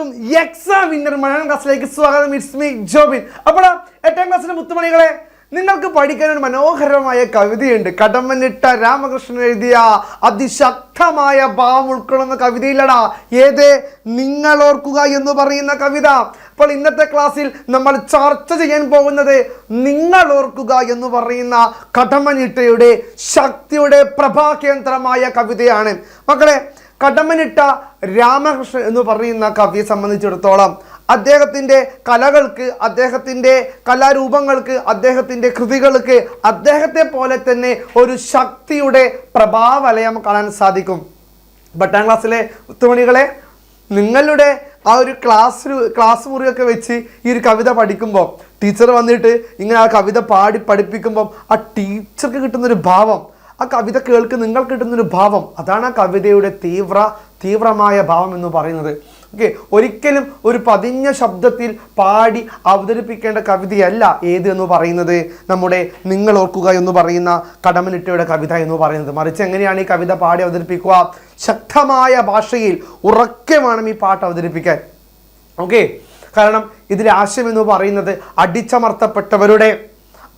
എല്ലാവർക്കും exam winner Malayalam ക്ലാസ്സിലേക്ക് സ്വാഗതം. It's me Jobin. അപ്പോൾ 8ാം ക്ലാസ്സിലെ മുത്തുമണികളെ, നിങ്ങൾക്ക് പഠിക്കാൻ ഒരു മനോഹരമായ കവിതയുണ്ട്. കടമ്മനിട്ട രാമകൃഷ്ണൻ എഴുതിയ അതിശക്തമായ ഭാവം ഉൾക്കൊള്ളുന്ന കവിതയിലടാ ഏത് നിങ്ങൾ ഓർക്കുക എന്ന് പറയുന്ന കവിത. അപ്പോൾ ഇന്നത്തെ ക്ലാസ്സിൽ നമ്മൾ ചർച്ച ചെയ്യാൻ പോകുന്നത് നിങ്ങൾ ഓർക്കുക എന്ന് പറയുന്ന കടമ്മനിട്ടയുടെ ശക്തിയുടെ പ്രഭാകേന്ദ്രമായ കവിതയാണ്. മക്കളെ, കടമ്മനിട്ട രാമകൃഷ്ണൻ എന്ന് പറയുന്ന കവിയെ സംബന്ധിച്ചിടത്തോളം അദ്ദേഹത്തിൻ്റെ കലകൾക്ക്, അദ്ദേഹത്തിൻ്റെ കലാരൂപങ്ങൾക്ക്, അദ്ദേഹത്തിൻ്റെ കൃതികൾക്ക് അദ്ദേഹത്തെ പോലെ തന്നെ ഒരു ശക്തിയുടെ പ്രഭാവലയം കാണാൻ സാധിക്കും. 8ാം ക്ലാസ്സിലെ മുത്തുമണികളെ, നിങ്ങളുടെ ആ ഒരു ക്ലാസ് മുറിയൊക്കെ വെച്ച് ഈ ഒരു കവിത പഠിക്കുമ്പോൾ ടീച്ചർ വന്നിട്ട് ഇങ്ങനെ ആ കവിത പാടി പഠിപ്പിക്കുമ്പം ആ ടീച്ചർക്ക് കിട്ടുന്നൊരു ഭാവം, ആ കവിത കേൾക്ക് നിങ്ങൾക്ക് കിട്ടുന്നൊരു ഭാവം, അതാണ് ആ കവിതയുടെ തീവ്രമായ ഭാവം എന്ന് പറയുന്നത്. ഓക്കെ, ഒരിക്കലും ഒരു പതിഞ്ഞ ശബ്ദത്തിൽ പാടി അവതരിപ്പിക്കേണ്ട കവിതയല്ല ഏത് എന്ന് പറയുന്നത് നമ്മുടെ നിങ്ങൾ ഓർക്കുക എന്ന് പറയുന്ന കടമ്മനിട്ടയുടെ കവിത എന്ന് പറയുന്നത്. മറിച്ച് എങ്ങനെയാണ് ഈ കവിത പാടി അവതരിപ്പിക്കുക? ശക്തമായ ഭാഷയിൽ ഉറക്കെ വേണം ഈ പാട്ട് അവതരിപ്പിക്കാൻ. ഓക്കെ, കാരണം ഇതിലെ ആശയം എന്ന് പറയുന്നത് അടിച്ചമർത്തപ്പെട്ടവരുടെ,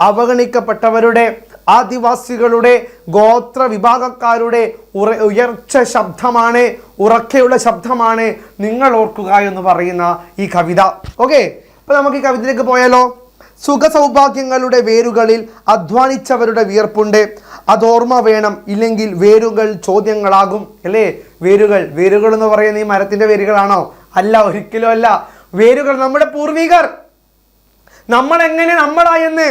അവഗണിക്കപ്പെട്ടവരുടെ, ആദിവാസികളുടെ, ഗോത്ര വിഭാഗക്കാരുടെ ഉയർച്ച ശബ്ദമാണ്, ഉറക്കെയുള്ള ശബ്ദമാണ് നിങ്ങൾ ഓർക്കുക എന്ന് പറയുന്ന ഈ കവിത. ഓക്കെ, അപ്പോൾ നമുക്ക് ഈ കവിതയിലേക്ക് പോയാലോ? സുഖ സൗഭാഗ്യങ്ങളുടെ വേരുകളിൽ അധ്വാനിച്ചവരുടെ വിയർപ്പുണ്ട്, അതോർമ്മ വേണം, ഇല്ലെങ്കിൽ വേരുകൾ ചോദ്യങ്ങളാകും. അല്ലേ? വേരുകൾ എന്ന് പറയുന്ന ഈ മരത്തിൻ്റെ വേരുകളാണോ? അല്ല, ഒരിക്കലും അല്ല. വേരുകൾ നമ്മുടെ പൂർവികർ. നമ്മളെങ്ങനെ നമ്മളായെന്ന്,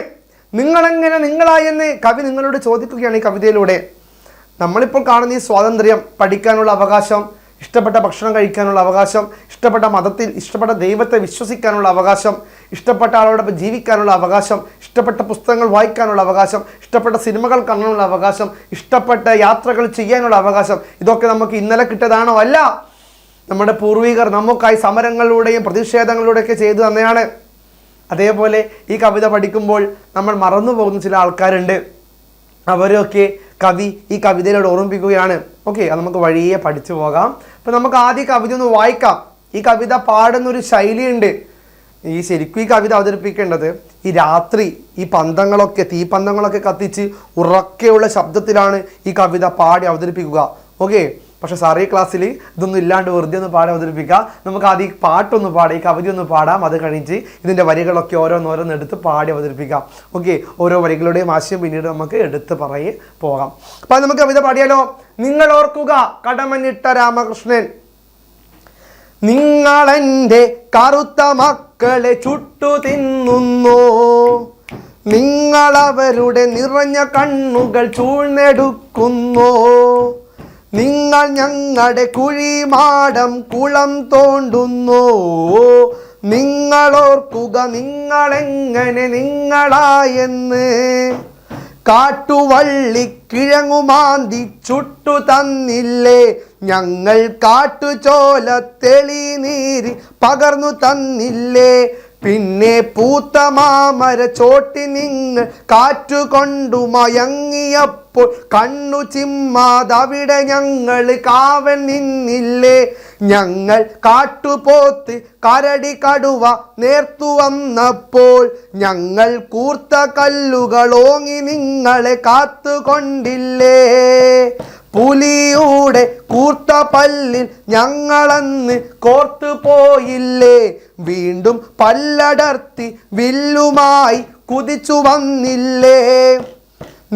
നിങ്ങളെങ്ങനെ നിങ്ങളായെന്ന് കവി നിങ്ങളോട് ചോദിക്കുകയാണ് ഈ കവിതയിലൂടെ. നമ്മളിപ്പോൾ കാണുന്ന ഈ സ്വാതന്ത്ര്യം, പഠിക്കാനുള്ള അവകാശം, ഇഷ്ടപ്പെട്ട ഭക്ഷണം കഴിക്കാനുള്ള അവകാശം, ഇഷ്ടപ്പെട്ട മതത്തിൽ ഇഷ്ടപ്പെട്ട ദൈവത്തെ വിശ്വസിക്കാനുള്ള അവകാശം, ഇഷ്ടപ്പെട്ട ആളോടൊപ്പം ജീവിക്കാനുള്ള അവകാശം, ഇഷ്ടപ്പെട്ട പുസ്തകങ്ങൾ വായിക്കാനുള്ള അവകാശം, ഇഷ്ടപ്പെട്ട സിനിമകൾ കാണാനുള്ള അവകാശം, ഇഷ്ടപ്പെട്ട യാത്രകൾ ചെയ്യാനുള്ള അവകാശം, ഇതൊക്കെ നമുക്ക് ഇന്നലെ കിട്ടിയതാണോ? അല്ല. നമ്മുടെ പൂർവികർ നമുക്കായി സമരങ്ങളിലൂടെയും പ്രതിഷേധങ്ങളിലൂടെയൊക്കെ ചെയ്തു തന്നെയാണ്. അതേപോലെ ഈ കവിത പഠിക്കുമ്പോൾ നമ്മൾ മറന്നു പോകുന്ന ചില ആൾക്കാരുണ്ട്. അവരൊക്കെ കവി ഈ കവിതയിലൂടെ ഓർമ്മിപ്പിക്കുകയാണ്. ഓക്കെ, അത് നമുക്ക് വഴിയെ പഠിച്ചു പോകാം. അപ്പം നമുക്ക് ആദ്യം കവിത ഒന്ന് വായിക്കാം. ഈ കവിത പാടുന്നൊരു ശൈലിയുണ്ട്. ശരിക്കും ഈ കവിത അവതരിപ്പിക്കേണ്ടത് ഈ രാത്രി ഈ തീപ്പന്തങ്ങളൊക്കെ കത്തിച്ച് ഉറക്കെയുള്ള ശബ്ദത്തിലാണ് ഈ കവിത പാടി അവതരിപ്പിക്കുക. ഓക്കെ, പക്ഷെ സാറേ ക്ലാസ്സിൽ ഇതൊന്നും ഇല്ലാണ്ട് വെറുതെ ഒന്ന് പാടി അവതരിപ്പിക്കുക. നമുക്ക് ആദ്യം ഈ പാട്ടൊന്ന് പാടാം, ഈ കവിത ഒന്ന് പാടാം. അത് കഴിഞ്ഞ് ഇതിൻ്റെ വരികളൊക്കെ ഓരോന്നോരോന്ന് എടുത്ത് പാടി അവതരിപ്പിക്കാം. ഓക്കെ, ഓരോ വരികളുടെയും ആശയം പിന്നീട് നമുക്ക് എടുത്ത് പോകാം. അപ്പം നമുക്ക് കവിത പാടിയാലോ? നിങ്ങൾ ഓർക്കുക കടമ്മനിട്ട രാമകൃഷ്ണൻ. നിങ്ങളെൻ്റെ കറുത്ത മക്കളെ ചുട്ടു തിന്നുന്നോ, നിങ്ങളവരുടെ നിറഞ്ഞ കണ്ണുകൾ ചൂഴ്ന്നെടുക്കുന്നോ, നിങ്ങൾ ഞങ്ങളുടെ കുഴിമാടം കുളം തോണ്ടുന്നു, നിങ്ങളോർക്കുക നിങ്ങളെങ്ങനെ നിങ്ങളായെന്ന്, കാട്ടുവള്ളി കിഴങ്ങുമാന്തി ചുട്ടു തന്നില്ലേ, ഞങ്ങൾ കാട്ടുചോല തെളിനീര് പകർന്നു തന്നില്ലേ, പിന്നെ പൂത്ത മാമര ചോട്ടി നിങ്ങൾ കാറ്റുകൊണ്ടു മയങ്ങിയപ്പോൾ കണ്ണു ചിമ്മാതവിടെ ഞങ്ങൾ കാവൽ നിന്നില്ലേ, ഞങ്ങൾ കാട്ടുപോത്ത് കരടി കടുവ നേർത്തു വന്നപ്പോൾ ഞങ്ങൾ കൂർത്ത കല്ലുകൾ ഓങ്ങി നിങ്ങളെ കാത്തുകൊണ്ടില്ലേ, പുലിയുടെ കൂർത്ത പല്ലിൽ ഞങ്ങളന്ന് കോർത്തു പോയില്ലേ, വീണ്ടും പല്ലടർത്തി വില്ലുമായി കുതിച്ചു വന്നില്ലേ,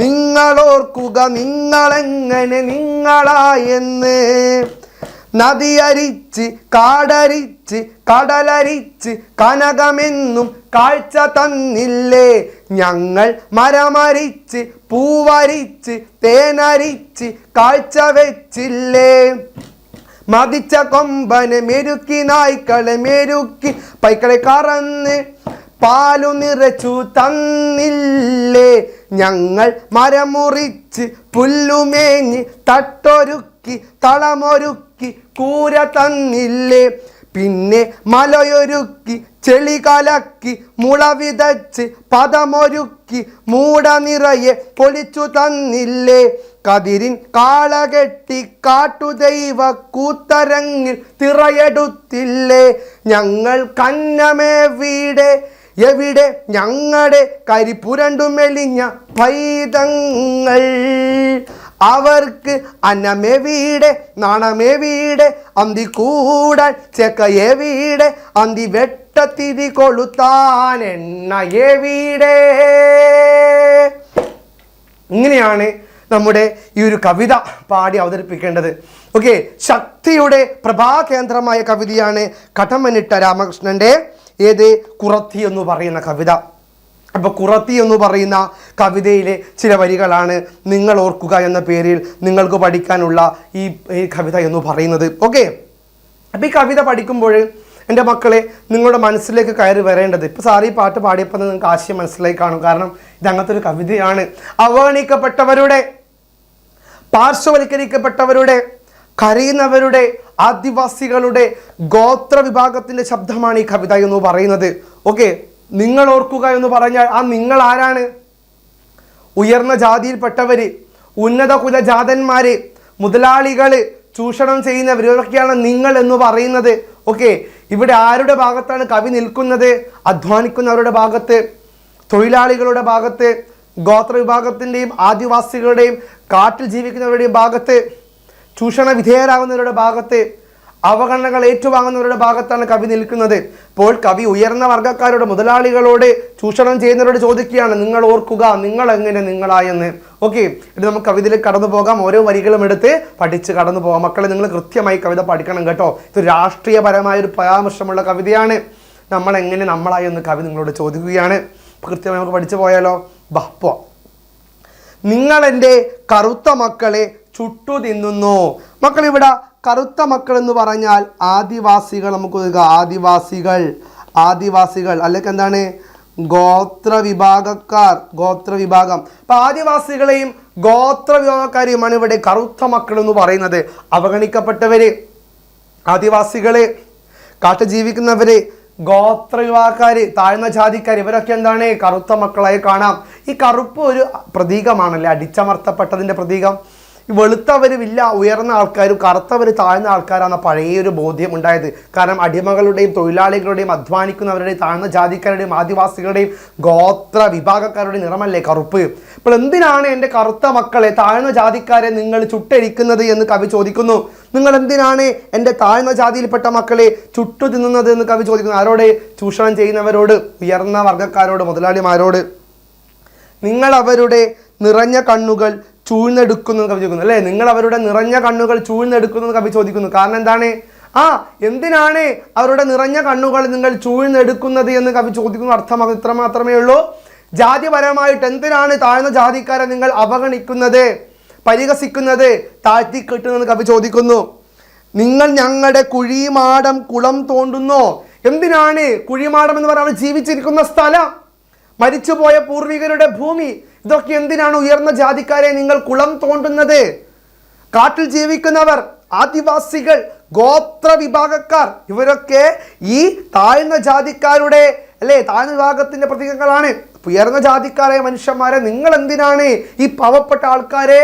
നിങ്ങളോർക്കുക നിങ്ങളെങ്ങനെ നിങ്ങളായെന്ന്, നദിയരിച്ച് കാടരിച്ച് കടലരിച്ച് കനകമെന്നും കാഴ്ച തന്നില്ലേ, ഞങ്ങൾ മരമരിച്ച് പൂവരിച്ച് തേനരിച്ച് കാഴ്ച വെച്ചില്ലേ, മതിച്ച കൊമ്പനെ മെരുക്കി നായ്ക്കളെ മെരുക്കി പൈക്കളെ കറന്ന് പാലു നിറച്ചു തന്നില്ലേ, ഞങ്ങൾ മരമുറിച്ച് പുല്ലുമേഞ്ഞ് തട്ടൊരുക്കി തളമൊരുക്കി കൂര തന്നില്ലേ, പിന്നെ മലയൊരുക്കി ചെളി കലക്കി മുള വിതച്ച് പദമൊരുക്കി മൂട നിറയെ പൊളിച്ചു തന്നില്ലേ. കതിരിൻ കാളകെട്ടി കാട്ടുദൈവ കൂത്തരങ്ങിൽ തിറയെടുത്തില്ലേ. ഞങ്ങൾ കന്നമേ വീടെ എവിടെ ഞങ്ങളുടെ കരിപ്പുരണ്ടു മെലിഞ്ഞ പൈതങ്ങൾ. അവർക്ക് അന്നമേ വീടെ നാണമേ വീടെ അന്തി കൂടാൻ ചെക്കയെ വീടെ അന്തി വെട്ടത്തിരി കൊളുത്താൻ എണ്ണയെ വീടേ. ഇങ്ങനെയാണ് നമ്മുടെ ഈ ഒരു കവിത പാടി അവതരിപ്പിക്കേണ്ടത്. ഓക്കെ, ശക്തിയുടെ പ്രഭാകേന്ദ്രമായ കവിതയാണ് കടമ്മനിട്ട രാമകൃഷ്ണന്റെ കുറത്തി എന്ന് പറയുന്ന കവിത. അപ്പോൾ കുറത്തി എന്ന് പറയുന്ന കവിതയിലെ ചില വരികളാണ് നിങ്ങൾ ഓർക്കുക എന്ന പേരിൽ നിങ്ങൾക്ക് പഠിക്കാനുള്ള ഈ കവിത എന്ന് പറയുന്നത്. ഓക്കെ, അപ്പോൾ ഈ കവിത പഠിക്കുമ്പോൾ എൻ്റെ മക്കളെ നിങ്ങളുടെ മനസ്സിലേക്ക് കയറി വരേണ്ടത്, ഇപ്പോൾ സാറി ഈ പാട്ട് പാടിയപ്പോൾ നിങ്ങൾക്ക് ആശയം മനസ്സിലായി കാണും. കാരണം ഇത് അങ്ങനത്തെ ഒരു കവിതയാണ്. അവഗണിക്കപ്പെട്ടവരുടെ, പാർശ്വവൽക്കരിക്കപ്പെട്ടവരുടെ, കരയുന്നവരുടെ, ആദിവാസികളുടെ, ഗോത്ര വിഭാഗത്തിൻ്റെ ശബ്ദമാണ് ഈ കവിത എന്ന് പറയുന്നത്. ഓക്കെ, നിങ്ങൾ ഓർക്കുക എന്ന് പറഞ്ഞാൽ ആ നിങ്ങൾ ആരാണ്? ഉയർന്ന ജാതിയിൽപ്പെട്ടവർ, ഉന്നത കുലജാതന്മാർ, മുതലാളികൾ, ചൂഷണം ചെയ്യുന്നവർ, ഇവരൊക്കെയാണ് നിങ്ങൾ എന്ന് പറയുന്നത്. ഓക്കെ, ഇവിടെ ആരുടെ ഭാഗത്താണ് കവി നിൽക്കുന്നത്? അധ്വാനിക്കുന്നവരുടെ ഭാഗത്ത്, തൊഴിലാളികളുടെ ഭാഗത്ത്, ഗോത്ര വിഭാഗത്തിൻ്റെയും ആദിവാസികളുടെയും കാട്ടിൽ ജീവിക്കുന്നവരുടെയും ഭാഗത്ത്, ചൂഷണ വിധേയരാകുന്നവരുടെ ഭാഗത്ത്, അവഗണനകൾ ഏറ്റുവാങ്ങുന്നവരുടെ ഭാഗത്താണ് കവി നിൽക്കുന്നത്. അപ്പോൾ കവി ഉയർന്ന വർഗ്ഗക്കാരോട്, മുതലാളികളോട്, ചൂഷണം ചെയ്യുന്നവരോട് ചോദിക്കുകയാണ്, നിങ്ങൾ ഓർക്കുക നിങ്ങൾ എങ്ങനെ നിങ്ങളായെന്ന്. ഓക്കെ, ഇത് നമുക്ക് കവിതയിലേക്ക് കടന്നു പോകാം. ഓരോ വരികളും എടുത്ത് പഠിച്ച് കടന്നു പോകാം. മക്കളെ, നിങ്ങൾ കൃത്യമായി കവിത പഠിക്കണം കേട്ടോ. ഇത് രാഷ്ട്രീയപരമായൊരു പരാമർശമുള്ള കവിതയാണ്. നമ്മൾ എങ്ങനെ നമ്മളായി എന്ന് കവി നിങ്ങളോട് ചോദിക്കുകയാണ്. കൃത്യമായി നമുക്ക് പഠിച്ചു പോയാലോ? ബഹ്പോ. നിങ്ങൾ എൻ്റെ കറുത്ത മക്കളെ ചുട്ടു തിന്നുന്നു. മക്കൾ, ഇവിടെ കറുത്ത മക്കൾ എന്ന് പറഞ്ഞാൽ ആദിവാസികൾ. നമുക്ക് ആദിവാസികൾ, ആദിവാസികൾ അല്ലെങ്കിൽ എന്താണ്? ഗോത്ര വിഭാഗക്കാർ, ഗോത്ര വിഭാഗം. അപ്പൊ ആദിവാസികളെയും ഗോത്ര വിഭാഗക്കാരെയുമാണ് ഇവിടെ കറുത്ത മക്കൾ എന്ന് പറയുന്നത്. അവഗണിക്കപ്പെട്ടവര്, ആദിവാസികള്, കാട്ടു ജീവിക്കുന്നവര്, ഗോത്ര വിഭാഗക്കാര്, താഴ്ന്ന ജാതിക്കാർ, ഇവരൊക്കെ എന്താണ്? കറുത്ത മക്കളായി കാണാം. ഈ കറുപ്പ് ഒരു പ്രതീകമാണല്ലേ, അടിച്ചമർത്തപ്പെട്ടതിൻ്റെ പ്രതീകം. വെളുത്തവരുമില്ല ഉയർന്ന ആൾക്കാരും കറുത്തവർ താഴ്ന്ന ആൾക്കാരാണ് പഴയൊരു ബോധ്യം ഉണ്ടായത്. കാരണം അടിമകളുടെയും തൊഴിലാളികളുടെയും അധ്വാനിക്കുന്നവരുടെയും താഴ്ന്ന ജാതിക്കാരുടെയും ആദിവാസികളുടെയും ഗോത്ര വിഭാഗക്കാരുടെയും നിറമല്ലേ കറുപ്പ്. അപ്പോൾ എന്തിനാണ് എൻ്റെ കറുത്ത മക്കളെ, താഴ്ന്ന ജാതിക്കാരെ നിങ്ങൾ ചുട്ടരിക്കുന്നത് എന്ന് കവി ചോദിക്കുന്നു. നിങ്ങൾ എന്തിനാണ് എൻ്റെ താഴ്ന്ന ജാതിയിൽപ്പെട്ട മക്കളെ ചുട്ടു തിന്നുന്നത് എന്ന് കവി ചോദിക്കുന്നു. ആരോട്? ചൂഷണം ചെയ്യുന്നവരോട്, ഉയർന്ന വർഗ്ഗക്കാരോട്, മുതലാളിമാരോട്. നിങ്ങൾ അവരുടെ നിറഞ്ഞ കണ്ണുകൾ ചൂഴ്ന്നെടുക്കുന്നു കവി ചോദിക്കുന്നു അല്ലേ. നിങ്ങൾ അവരുടെ നിറഞ്ഞ കണ്ണുകൾ ചൂഴ്ന്നെടുക്കുന്നു കവി ചോദിക്കുന്നു. കാരണം എന്താണ്? എന്തിനാണ് അവരുടെ നിറഞ്ഞ കണ്ണുകൾ നിങ്ങൾ ചൂഴ്ന്നെടുക്കുന്നത് എന്ന് കവി ചോദിക്കുന്നു. അർത്ഥം ഇത്ര മാത്രമേ ഉള്ളൂ. ജാതിപരമായിട്ട് എന്തിനാണ് താഴ്ന്ന ജാതിക്കാരെ നിങ്ങൾ അവഗണിക്കുന്നത്, പരിഹസിക്കുന്നത്, താഴ്ത്തി കെട്ടുന്നത് കവി ചോദിക്കുന്നു. നിങ്ങൾ ഞങ്ങളുടെ കുഴിമാടം കുളം തോണ്ടുന്നു. എന്തിനാണ് കുഴിമാടം എന്ന് പറഞ്ഞാൽ അവർ ജീവിച്ചിരിക്കുന്ന സ്ഥലം, മരിച്ചുപോയ പൂർവികരുടെ ഭൂമി, ഇതൊക്കെ എന്തിനാണ് ഉയർന്ന ജാതിക്കാരെ നിങ്ങൾ കുളം തോണ്ടുന്നത്? കാട്ടിൽ ജീവിക്കുന്നവർ, ആദിവാസികൾ, ഗോത്ര വിഭാഗക്കാർ, ഇവരൊക്കെ ഈ താഴ്ന്ന ജാതിക്കാരുടെ അല്ലേ, താഴ്ന്ന വിഭാഗത്തിന്റെ പ്രതീകങ്ങളാണ്. ഉയർന്ന ജാതിക്കാരായ മനുഷ്യന്മാരെ നിങ്ങൾ എന്തിനാണ് ഈ പാവപ്പെട്ട ആൾക്കാരെ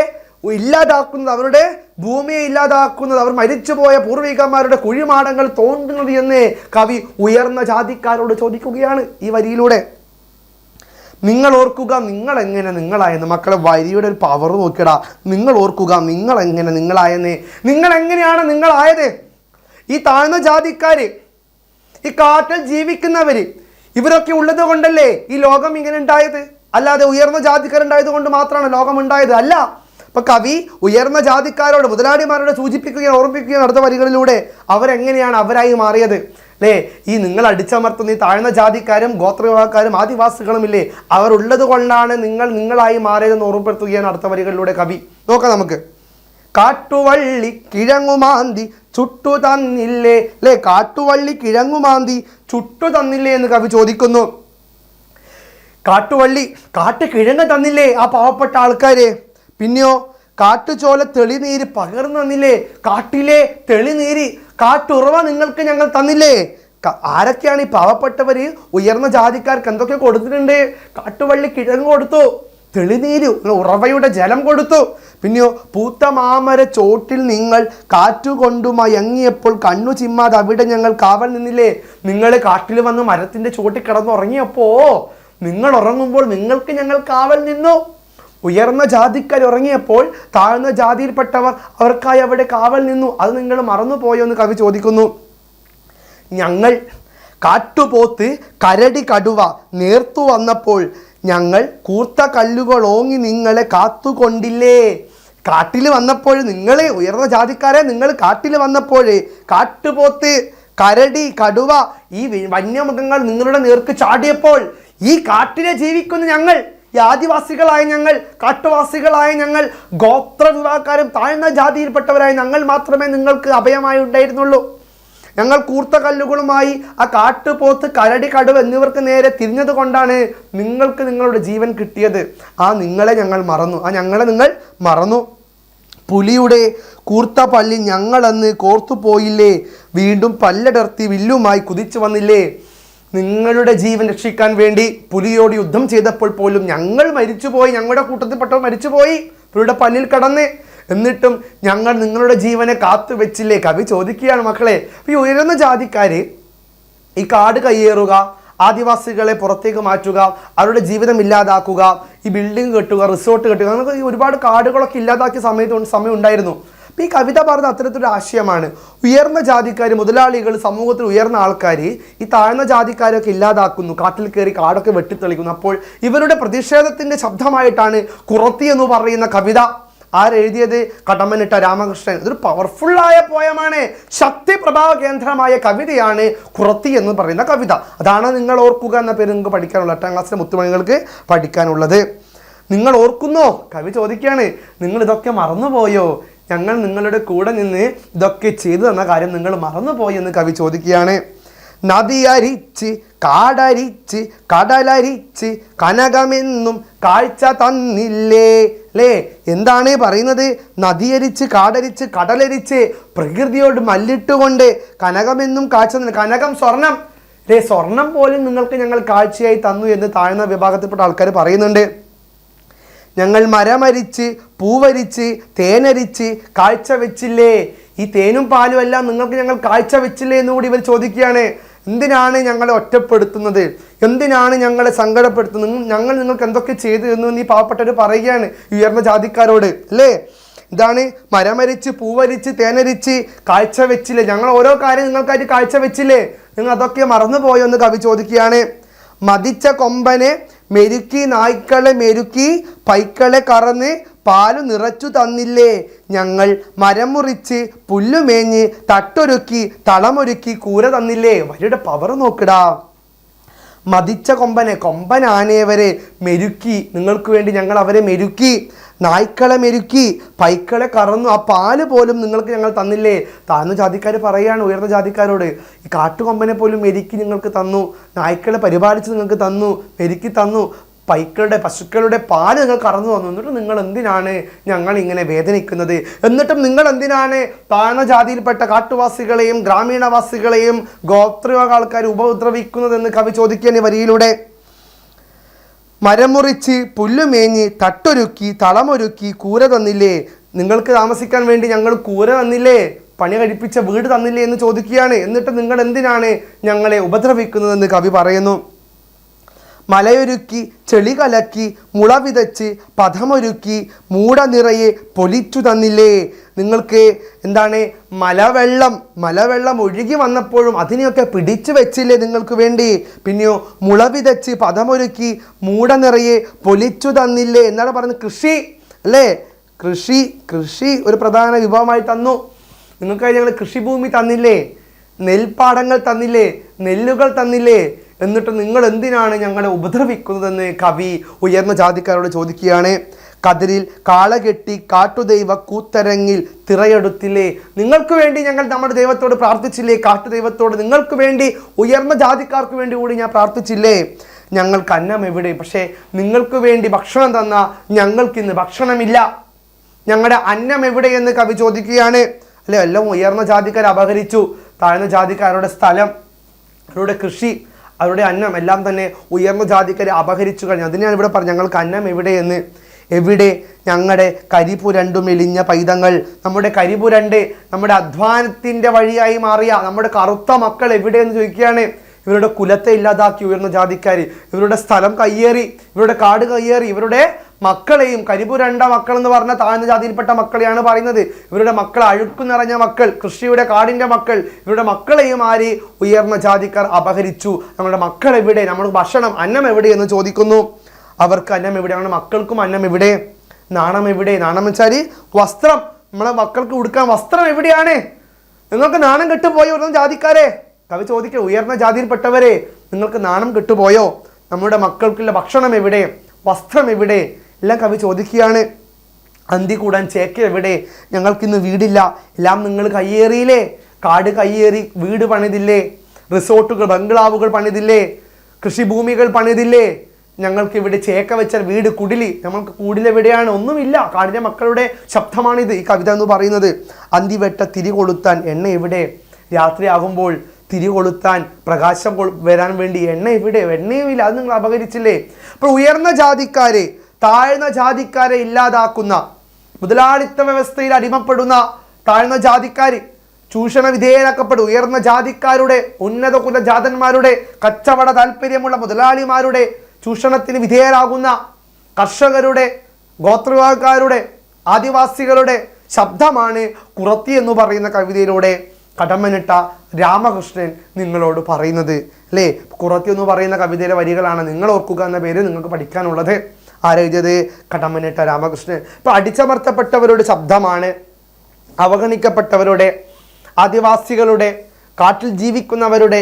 ഇല്ലാതാക്കുന്നത്, അവരുടെ ഭൂമിയെ ഇല്ലാതാക്കുന്നത്, അവർ മരിച്ചുപോയ പൂർവികന്മാരുടെ കുഴിമാടങ്ങൾ തോണ്ടുന്നത് എന്ന് കവി ഉയർന്ന ജാതിക്കാരോട് ചോദിക്കുകയാണ് ഈ വരിയിലൂടെ. നിങ്ങൾ ഓർക്കുക നിങ്ങൾ എങ്ങനെ നിങ്ങളായെന്ന്. മക്കളെ, വരിയുടെ ഒരു പവർ നോക്കിയടാ. നിങ്ങൾ ഓർക്കുക നിങ്ങൾ എങ്ങനെ നിങ്ങളായെന്ന്. നിങ്ങൾ എങ്ങനെയാണ് നിങ്ങളായത്? ഈ താഴ്ന്ന ജാതിക്കാര്, ഈ കാട്ടിൽ ജീവിക്കുന്നവര്, ഇവരൊക്കെ ഉള്ളത് കൊണ്ടല്ലേ ഈ ലോകം ഇങ്ങനെ ഉണ്ടായത്. അല്ലാതെ ഉയർന്ന ജാതിക്കാരുണ്ടായത് കൊണ്ട് മാത്രമാണ് ലോകം ഉണ്ടായത് അല്ല. അപ്പൊ കവി ഉയർന്ന ജാതിക്കാരോട്, മുതലാളിമാരോട് സൂചിപ്പിക്കുകയാണ്, ഓർമ്മിപ്പിക്കുകയാണ് അടുത്ത വരികളിലൂടെ. അവരെങ്ങനെയാണ് അവരായി മാറിയത് അല്ലേ? ഈ നിങ്ങൾ അടിച്ചമർത്തുന്ന ഈ താഴ്ന്ന ജാതിക്കാരും ഗോത്രവിഭാഗക്കാരും ആദിവാസികളും ഇല്ലേ, അവരുള്ളത് കൊണ്ടാണ് നിങ്ങൾ നിങ്ങളായി മാറിയതെന്ന് ഓർമ്മപ്പെടുത്തുകയാണ് അടുത്ത വരികളിലൂടെ കവി. നോക്കാം നമുക്ക്. കാട്ടുവള്ളി കിഴങ്ങുമാന്തി ചുട്ടു തന്നില്ലേ അല്ലേ, കാട്ടുവള്ളി കിഴങ്ങുമാന്തി ചുട്ടു തന്നില്ലേ എന്ന് കവി ചോദിക്കുന്നു. കാട്ടുവള്ളി, കാട്ട് കിഴങ്ങ് തന്നില്ലേ ആ പാവപ്പെട്ട ആൾക്കാര്? പിന്നെയോ കാട്ടുചോല തെളിനീര് പകർന്നു തന്നില്ലേ? കാട്ടിലെ തെളിനീര്, കാട്ടുറവ നിങ്ങൾക്ക് ഞങ്ങൾ തന്നില്ലേ? ആരൊക്കെയാണ് ഈ പാവപ്പെട്ടവര്? ഉയർന്ന ജാതിക്കാർക്ക് എന്തൊക്കെ കൊടുത്തിട്ടുണ്ട്? കാട്ടുവള്ളി കിഴങ്ങ് കൊടുത്തു, തെളിനീര് ഉറവയുടെ ജലം കൊടുത്തു. പിന്നെയോ പൂത്ത മാമര ചോട്ടിൽ നിങ്ങൾ കാറ്റുകൊണ്ടു മയങ്ങിയപ്പോൾ കണ്ണു ചിമ്മാതെ അവിടെ ഞങ്ങൾ കാവൽ നിന്നില്ലേ? നിങ്ങൾ കാട്ടിൽ വന്ന് മരത്തിന്റെ ചോട്ടിൽ കിടന്നുറങ്ങിയപ്പോ നിങ്ങൾ ഉറങ്ങുമ്പോൾ നിങ്ങൾക്ക് ഞങ്ങൾ കാവൽ നിന്നു. ഉയർന്ന ജാതിക്കാർ ഉറങ്ങിയപ്പോൾ താഴ്ന്ന ജാതിയിൽപ്പെട്ടവർ അവർക്കായി അവിടെ കാവൽ നിന്നു. അത് നിങ്ങൾ മറന്നുപോയോ എന്ന് കവി ചോദിക്കുന്നു. ഞങ്ങൾ കാട്ടുപോത്ത് കരടി കടുവ നേർത്തു വന്നപ്പോൾ ഞങ്ങൾ കൂർത്ത കല്ലുകൾ ഓങ്ങി നിങ്ങളെ കാത്തുകൊണ്ടില്ലേ? കാട്ടിൽ വന്നപ്പോൾ നിങ്ങളെ ഉയർന്ന ജാതിക്കാരെ നിങ്ങൾ കാട്ടിൽ വന്നപ്പോൾ കാട്ടുപോത്ത് കരടി കടുവ ഈ വന്യമൃഗങ്ങൾ നിങ്ങളുടെ നേർക്ക് ചാടിയപ്പോൾ ഈ കാട്ടിലെ ജീവിക്കുന്ന ഞങ്ങൾ, ഈ ആദിവാസികളായ ഞങ്ങൾ, കാട്ടുവാസികളായ ഞങ്ങൾ, ഗോത്ര വിഭാഗക്കാരും താഴ്ന്ന ജാതിയിൽപ്പെട്ടവരായ ഞങ്ങൾ മാത്രമേ നിങ്ങൾക്ക് അഭയമായി ഉണ്ടായിരുന്നുള്ളൂ. ഞങ്ങൾ കൂർത്ത കല്ലുകളുമായി ആ കാട്ടുപോത്ത് കരടി കടുവ എന്നിവർക്ക് നേരെ തിരിഞ്ഞത് കൊണ്ടാണ് നിങ്ങൾക്ക് നിങ്ങളുടെ ജീവൻ കിട്ടിയത്. ആ നിങ്ങളെ ഞങ്ങൾ മറന്നു, ആ ഞങ്ങളെ നിങ്ങൾ മറന്നു. പുലിയുടെ കൂർത്ത പല്ലി ഞങ്ങളന്ന് കോർത്തു പോയില്ലേ? വീണ്ടും പല്ലടർത്തി വില്ലുമായി കുതിച്ചു വന്നില്ലേ? നിങ്ങളുടെ ജീവൻ രക്ഷിക്കാൻ വേണ്ടി പുലിയോട് യുദ്ധം ചെയ്തപ്പോൾ പോലും ഞങ്ങൾ മരിച്ചുപോയി, ഞങ്ങളുടെ കൂട്ടത്തിൽപ്പെട്ടവർ മരിച്ചുപോയി പുലിയുടെ പല്ലിൽ കടന്ന്. എന്നിട്ടും ഞങ്ങൾ നിങ്ങളുടെ ജീവനെ കാത്തു വെച്ചില്ലേ? കവി ചോദിക്കുകയാണ് മക്കളെ. ഈ ഉയർന്ന ജാതിക്കാര് ഈ കാട് കയ്യേറുക, ആദിവാസികളെ പുറത്തേക്ക് മാറ്റുക, അവരുടെ ജീവിതം ഇല്ലാതാക്കുക, ഈ ബിൽഡിംഗ് കെട്ടുക, റിസോർട്ട് കെട്ടുക, നമുക്ക് ഈ ഒരുപാട് കാടുകളൊക്കെ ഇല്ലാതാക്കിയ സമയം ഉണ്ടായിരുന്നു. അപ്പം ഈ കവിത പറഞ്ഞ അത്തരത്തിലൊരു ആശയമാണ്. ഉയർന്ന ജാതിക്കാർ, മുതലാളികൾ, സമൂഹത്തിൽ ഉയർന്ന ആൾക്കാർ ഈ താഴ്ന്ന ജാതിക്കാരൊക്കെ ഇല്ലാതാക്കുന്നു, കാട്ടിൽ കയറി കാടൊക്കെ വെട്ടിത്തെളിക്കുന്നു. അപ്പോൾ ഇവരുടെ പ്രതിഷേധത്തിൻ്റെ ശബ്ദമായിട്ടാണ് കുറത്തി എന്ന് പറയുന്ന കവിത ആരെഴുതിയത്? കടമ്മനിട്ട രാമകൃഷ്ണൻ. ഇതൊരു പവർഫുള്ളായ പോയമാണ്, ശക്തി പ്രഭാവ കേന്ദ്രമായ കവിതയാണ് കുറത്തി എന്ന് പറയുന്ന കവിത. അതാണ് നിങ്ങൾ ഓർക്കുക എന്ന പേര് നിങ്ങൾക്ക് പഠിക്കാനുള്ളത്, 8ാം ക്ലാസ്സിലെ മുത്തുമണികൾക്ക് പഠിക്കാനുള്ളത്. നിങ്ങൾ ഓർക്കുന്നോ? കവി ചോദിക്കുകയാണ്, നിങ്ങൾ ഇതൊക്കെ മറന്നുപോയോ? ഞങ്ങൾ നിങ്ങളുടെ കൂടെ നിന്ന് ഇതൊക്കെ ചെയ്തു തന്ന കാര്യം നിങ്ങൾ മറന്നുപോയി എന്ന് കവി ചോദിക്കുകയാണ്. നദിയരിച്ച് കാടരിച്ച് കടലരിച്ച് കനകമെന്നും കാഴ്ച തന്നില്ലേ? അല്ലേ? എന്താണ് പറയുന്നത്? നദിയരിച്ച് കാടരിച്ച് കടലരിച്ച് പ്രകൃതിയോട് മല്ലിട്ടുകൊണ്ട് കനകമെന്നും കാഴ്ച തന്നു. കനകം സ്വർണം, അല്ലേ? സ്വർണം പോലും നിങ്ങൾക്ക് ഞങ്ങൾ കാഴ്ചയായി തന്നു എന്ന് താഴ്ന്ന വിഭാഗത്തിൽപ്പെട്ട ആൾക്കാർ പറയുന്നുണ്ട്. ഞങ്ങൾ മരമരിച്ച് പൂവരിച്ച് തേനരിച്ച് കാഴ്ച വെച്ചില്ലേ? ഈ തേനും പാലും എല്ലാം നിങ്ങൾക്ക് ഞങ്ങൾ കാഴ്ച വെച്ചില്ലേ എന്നുകൂടി ഇവർ ചോദിക്കുകയാണ്. എന്തിനാണ് ഞങ്ങളെ ഒറ്റപ്പെടുത്തുന്നത്? എന്തിനാണ് ഞങ്ങളെ സങ്കടപ്പെടുത്തുന്നത്? ഞങ്ങൾ നിങ്ങൾക്ക് എന്തൊക്കെ ചെയ്തു എന്ന് ഈ പാവപ്പെട്ടവർ പറയുകയാണ് ഉയർന്ന ജാതിക്കാരോട്, അല്ലേ? ഇതാണ് മരമരിച്ച് പൂവരിച്ച് തേനരിച്ച് കാഴ്ച വെച്ചില്ലേ? ഞങ്ങൾ ഓരോ കാര്യം നിങ്ങൾക്കായിട്ട് കാഴ്ച വെച്ചില്ലേ? നിങ്ങൾ അതൊക്കെ മറന്നുപോയോ എന്ന് കവി ചോദിക്കുകയാണ്. മതിച്ച കൊമ്പനെ മെരുക്കി നായ്ക്കളെ മെരുക്കി പൈക്കളെ കറന്ന് പാലു നിറച്ചു തന്നില്ലേ? ഞങ്ങൾ മരം മുറിച്ച് പുല്ലുമേഞ്ഞ് തട്ടൊരുക്കി തളമൊരുക്കി കൂര തന്നില്ലേ? വരുടെ പവർ നോക്കിടാ. മതിച്ച കൊമ്പൻ ആനയെ വരെ മെരുക്കി, നിങ്ങൾക്ക് വേണ്ടി ഞങ്ങൾ അവരെ മെരുക്കി. നായ്ക്കളെ മെരുക്കി, പൈക്കളെ കറന്നു, ആ പാല് പോലും നിങ്ങൾക്ക് ഞങ്ങൾ തന്നില്ലേ? താഴ്ന്ന ജാതിക്കാർ പറയുകയാണ് ഉയർന്ന ജാതിക്കാരോട്, ഈ കാട്ടുകൊമ്പനെ പോലും മെരുക്കി നിങ്ങൾക്ക് തന്നു, നായ്ക്കളെ പരിപാലിച്ച് നിങ്ങൾക്ക് തന്നു, മെരുക്കി തന്നു, പശുക്കളുടെ പാല് നിങ്ങൾ കറന്നു തന്നു. എന്നിട്ട് നിങ്ങൾ എന്തിനാണ് ഞങ്ങൾ ഇങ്ങനെ വേദനിക്കുന്നത്? എന്നിട്ടും നിങ്ങൾ എന്തിനാണ് താഴ്ന്ന ജാതിയിൽപ്പെട്ട കാട്ടുവാസികളെയും ഗ്രാമീണവാസികളെയും ഗോത്രവിഭാഗ ആൾക്കാർ ഉപദ്രവിക്കുന്നതെന്ന് കവി ചോദിക്കുകയാണ് ഈ വരിയിലൂടെ. മരമുറിച്ച് പുല്ലുമേഞ്ഞ് തട്ടൊരുക്കി തളമൊരുക്കി കൂര തന്നില്ലേ? നിങ്ങൾക്ക് താമസിക്കാൻ വേണ്ടി ഞങ്ങൾ കൂര തന്നില്ലേ? പണി കഴിപ്പിച്ച വീട് തന്നില്ലേ എന്ന് ചോദിക്കുകയാണ്. എന്നിട്ട് നിങ്ങൾ എന്തിനാണ് ഞങ്ങളെ ഉപദ്രവിക്കുന്നതെന്ന് കവി പറയുന്നു. മലയൊരുക്കി ചെളി കലക്കി മുള വിതച്ച് പഥമൊരുക്കി മൂട നിറയെ പൊലിച്ചു തന്നില്ലേ? നിങ്ങൾക്ക് എന്താണ് മലവെള്ളം ഒഴുകി വന്നപ്പോഴും അതിനെയൊക്കെ പിടിച്ചു വെച്ചില്ലേ നിങ്ങൾക്ക് വേണ്ടി? പിന്നെയോ മുള വിതച്ച് പഥമൊരുക്കി മൂട നിറയെ പൊലിച്ചു തന്നില്ലേ എന്നാണ് പറയുന്നത്. കൃഷി, അല്ലേ? കൃഷി ഒരു പ്രധാന വിഭവമായി തന്നു. നിങ്ങൾക്കായി ഞങ്ങൾ കൃഷിഭൂമി തന്നില്ലേ? നെൽപ്പാടങ്ങൾ തന്നില്ലേ? നെല്ലുകൾ തന്നില്ലേ? എന്നിട്ട് നിങ്ങൾ എന്തിനാണ് ഞങ്ങളെ ഉപദ്രവിക്കുന്നതെന്ന് കവി ഉയർന്ന ജാതിക്കാരോട് ചോദിക്കുകയാണ്. കതിരിൽ കാളകെട്ടി കാട്ടുദൈവ കൂത്തരങ്ങിൽ തിറയെടുത്തില്ലേ? നിങ്ങൾക്ക് വേണ്ടി ഞങ്ങൾ നമ്മുടെ ദൈവത്തോട് പ്രാർത്ഥിച്ചില്ലേ? കാട്ടുദൈവത്തോട് നിങ്ങൾക്ക് വേണ്ടി, ഉയർന്ന ജാതിക്കാർക്ക് വേണ്ടി കൂടി ഞാൻ പ്രാർത്ഥിച്ചില്ലേ? ഞങ്ങൾക്ക് അന്നം എവിടെ? പക്ഷേ നിങ്ങൾക്ക് വേണ്ടി ഭക്ഷണം തന്ന ഞങ്ങൾക്കിന്ന് ഭക്ഷണമില്ല. ഞങ്ങളുടെ അന്നം എവിടെയെന്ന് കവി ചോദിക്കുകയാണ്. അല്ലെ, എല്ലാം ഉയർന്ന ജാതിക്കാർ അപഹരിച്ചു. താഴ്ന്ന ജാതിക്കാരുടെ സ്ഥലം, അവരുടെ കൃഷി, അവരുടെ അന്നം എല്ലാം തന്നെ ഉയർന്ന ജാതിക്കാർ അപഹരിച്ചു കഴിഞ്ഞു. അതിനാണ് ഇവിടെ പറഞ്ഞത് ഞങ്ങൾക്ക് അന്നം എവിടെയെന്ന്. എവിടെ? ഞങ്ങളുടെ കരിപുരണ്ടു മെലിഞ്ഞ പൈതങ്ങൾ, നമ്മുടെ കരിപുരണ്ട്, നമ്മുടെ അധ്വാനത്തിൻ്റെ വഴിയായി മാറിയ നമ്മുടെ കറുത്ത മക്കൾ എവിടെയെന്ന് ചോദിക്കുകയാണ്. ഇവരുടെ കുലത്തെ ഇല്ലാതാക്കി ഉയർന്ന ജാതിക്കാർ, ഇവരുടെ സ്ഥലം കയ്യേറി, ഇവരുടെ കാട് കയ്യേറി, ഇവരുടെ മക്കളെയും, കരിപുരണ്ട മക്കൾ എന്ന് പറഞ്ഞ താഴ്ന്ന ജാതിയിൽപ്പെട്ട മക്കളെയാണ് പറയുന്നത്. ഇവരുടെ മക്കൾ അഴുക്കു നിറഞ്ഞ മക്കൾ, കൃഷിയുടെ കാടിൻ്റെ മക്കൾ, ഇവരുടെ മക്കളെയും ആര്? ഉയർന്ന ജാതിക്കാർ അപഹരിച്ചു. നമ്മുടെ മക്കൾ എവിടെ? നമ്മുടെ ഭക്ഷണം, അന്നം എവിടെ എന്ന് ചോദിക്കുന്നു. അവർക്ക് അന്നം എവിടെയാണ്? മക്കൾക്കും അന്നം എവിടെ? നാണം എവിടെ? നാണം വെച്ചാൽ വസ്ത്രം, നമ്മളെ മക്കൾക്ക് ഉടുക്കാൻ വസ്ത്രം എവിടെയാണ്? നിങ്ങൾക്ക് നാണം കെട്ടുപോയോ ഉയർന്ന ജാതിക്കാരെ? കവി ചോദിക്കുക, ഉയർന്ന ജാതിയിൽപ്പെട്ടവരെ നിങ്ങൾക്ക് നാണം കെട്ടുപോയോ? നമ്മുടെ മക്കൾക്കുള്ള ഭക്ഷണം എവിടെ? വസ്ത്രം എവിടെ? എല്ലാം കവി ചോദിക്കുകയാണ്. അന്തി കൂടാൻ ചേക്ക എവിടെ? ഞങ്ങൾക്കിന്ന് വീടില്ല, എല്ലാം നിങ്ങൾ കയ്യേറിയില്ലേ? കാട് കയ്യേറി വീട് പണിതില്ലേ? റിസോർട്ടുകൾ, ബംഗ്ലാവുകൾ പണിതില്ലേ? കൃഷിഭൂമികൾ പണിതില്ലേ? ഞങ്ങൾക്ക് ഇവിടെ ചേക്ക വെച്ചാൽ വീട്, കുടിലി, നമ്മൾക്ക് കൂടിലെവിടെയാണ്? ഒന്നുമില്ല. കാടിൻ്റെ മക്കളുടെ ശബ്ദമാണിത്, ഈ കവിത എന്ന് പറയുന്നത്. അന്തിവെട്ട തിരി കൊളുത്താൻ എണ്ണ എവിടെ? രാത്രിയാകുമ്പോൾ തിരി കൊളുത്താൻ, പ്രകാശം വരാൻ വേണ്ടി എണ്ണ എവിടെ? എണ്ണയുമില്ല, അത് നിങ്ങൾ അപഹരിച്ചില്ലേ? അപ്പോൾ ഉയർന്ന ജാതിക്കാരെ, താഴ്ന്ന ജാതിക്കാരെ ഇല്ലാതാക്കുന്ന, മുതലാളിത്ത വ്യവസ്ഥയിൽ അടിമപ്പെടുന്ന താഴ്ന്ന ജാതിക്കാർ ചൂഷണ വിധേയരാക്കപ്പെടും. ഉയർന്ന ജാതിക്കാരുടെ, ഉന്നത കുലജാതന്മാരുടെ, കച്ചവട താല്പര്യമുള്ള മുതലാളിമാരുടെ ചൂഷണത്തിന് വിധേയരാകുന്ന കർഷകരുടെ, ഗോത്രവിഭാഗക്കാരുടെ, ആദിവാസികളുടെ ശബ്ദമാണ് കുറത്തി എന്ന് പറയുന്ന കവിതയിലൂടെ കടമ്മനിട്ട രാമകൃഷ്ണൻ നിങ്ങളോട് പറയുന്നത്. അല്ലേ, കുറത്തി എന്ന് പറയുന്ന കവിതയിലെ വരികളാണ് നിങ്ങൾ ഓർക്കുക എന്ന പേര് നിങ്ങൾക്ക് പഠിക്കാനുള്ളത്. ആരെഴുതിയത്? കടമ്മനിട്ട രാമകൃഷ്ണൻ. ഇപ്പം അടിച്ചമർത്തപ്പെട്ടവരുടെ ശബ്ദമാണ്, അവഗണിക്കപ്പെട്ടവരുടെ, ആദിവാസികളുടെ, കാട്ടിൽ ജീവിക്കുന്നവരുടെ,